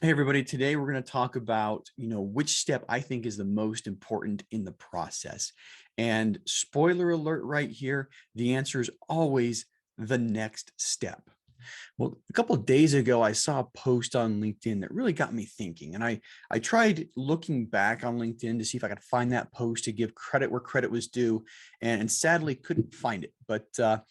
Hey everybody, today we're going to talk about, which step I think is the most important in the process. And spoiler alert right here, the answer is always the next step. Well, a couple of days ago, I saw a post on LinkedIn that really got me thinking. And I tried looking back on LinkedIn to see if I could find that post to give credit where credit was due, and sadly couldn't find it. But to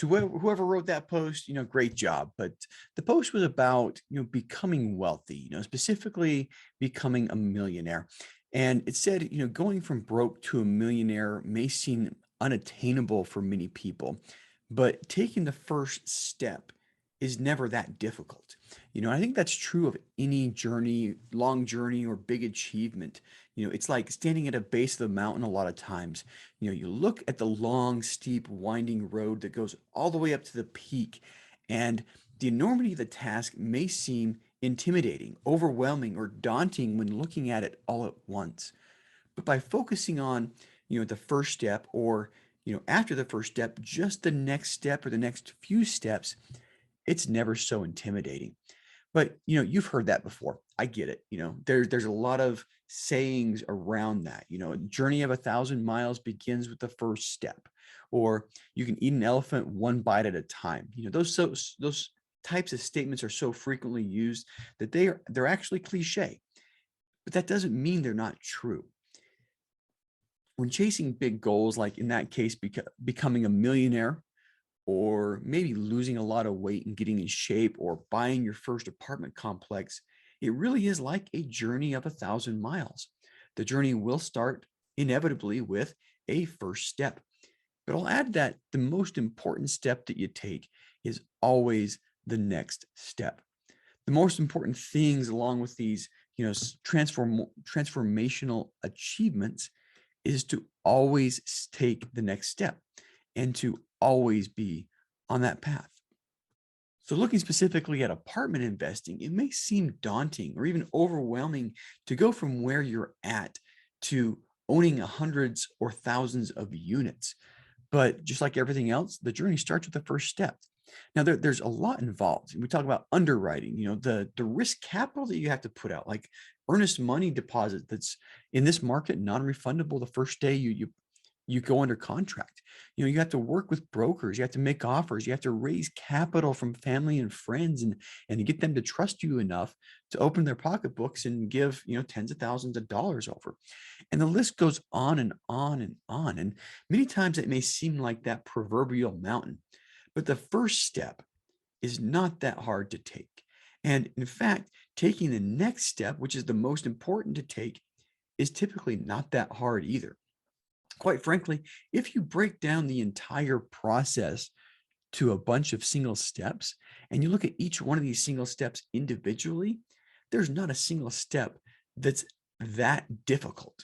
whoever wrote that post, great job. But the post was about becoming wealthy, specifically becoming a millionaire. And it said, going from broke to a millionaire may seem unattainable for many people, but taking the first step is never that difficult. I think that's true of any journey, long journey or big achievement. It's like standing at a base of the mountain a lot of times. You look at the long, steep, winding road that goes all the way up to the peak, and the enormity of the task may seem intimidating, overwhelming, or daunting when looking at it all at once. But by focusing on, the first step or, after the first step, just the next step or the next few steps, it's never so intimidating. But, you've heard that before. I get it. There's a lot of sayings around that. A journey of 1,000 miles begins with the first step, or you can eat an elephant one bite at a time. Those types of statements are so frequently used that they're actually cliche, but that doesn't mean they're not true. When chasing big goals, like in that case, becoming a millionaire, or maybe losing a lot of weight and getting in shape, or buying your first apartment complex, it really is like a journey of 1,000 miles. The journey will start inevitably with a first step. But I'll add that the most important step that you take is always the next step. The most important things along with these, transformational achievements is to always take the next step and to always be on that path. So, looking specifically at apartment investing, it may seem daunting or even overwhelming to go from where you're at to owning hundreds or thousands of units. But just like everything else, the journey starts with the first step. Now, there's a lot involved. We talk about underwriting, the risk capital that you have to put out, like earnest money deposit that's in this market non-refundable the first day you go under contract. You have to work with brokers, you have to make offers, you have to raise capital from family and friends, and get them to trust you enough to open their pocketbooks and give, tens of thousands of dollars over. And the list goes on and on and on. And many times it may seem like that proverbial mountain, but the first step is not that hard to take. And in fact, taking the next step, which is the most important to take, is typically not that hard either. Quite frankly, if you break down the entire process to a bunch of single steps and you look at each one of these single steps individually, there's not a single step that's that difficult.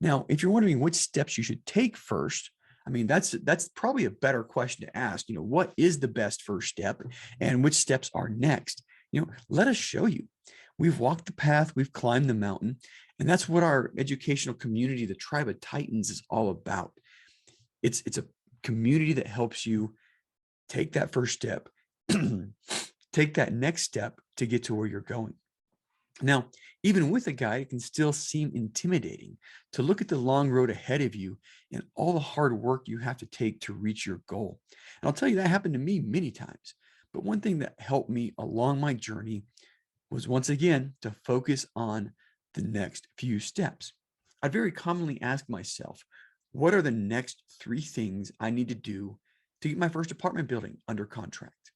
Now, if you're wondering which steps you should take first, I mean, that's probably a better question to ask. What is the best first step and which steps are next? Let us show you. We've walked the path, we've climbed the mountain, and that's what our educational community, the Tribe of Titans, is all about. It's a community that helps you take that first step, take that next step to get to where you're going. Now, even with a guide, it can still seem intimidating to look at the long road ahead of you and all the hard work you have to take to reach your goal. And I'll tell you, that happened to me many times. But one thing that helped me along my journey was, once again, to focus on the next few steps. I very commonly ask myself, what are the next three things I need to do to get my first apartment building under contract?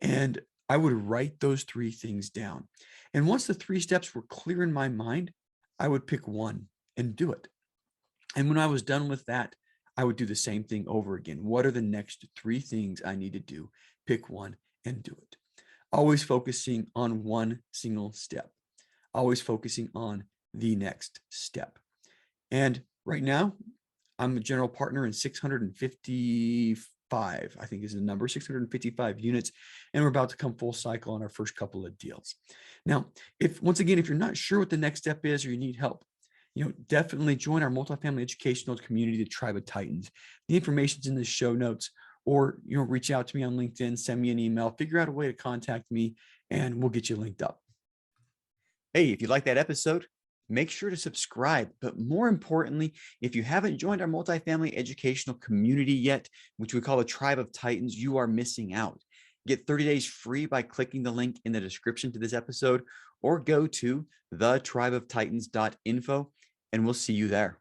And I would write those three things down. And once the three steps were clear in my mind, I would pick one and do it. And when I was done with that, I would do the same thing over again. What are the next three things I need to do? Pick one and do it. Always focusing on one single step, always focusing on the next step. And right now, I'm a general partner in 655, I think is the number, 655 units, and we're about to come full cycle on our first couple of deals. Now, once again, if you're not sure what the next step is or you need help, definitely join our multifamily educational community, the Tribe of Titans. The information's in the show notes. or reach out to me on LinkedIn, send me an email, figure out a way to contact me, and we'll get you linked up. Hey, if you like that episode, make sure to subscribe. But more importantly, if you haven't joined our multifamily educational community yet, which we call the Tribe of Titans, you are missing out. Get 30 days free by clicking the link in the description to this episode, or go to thetribeoftitans.info, and we'll see you there.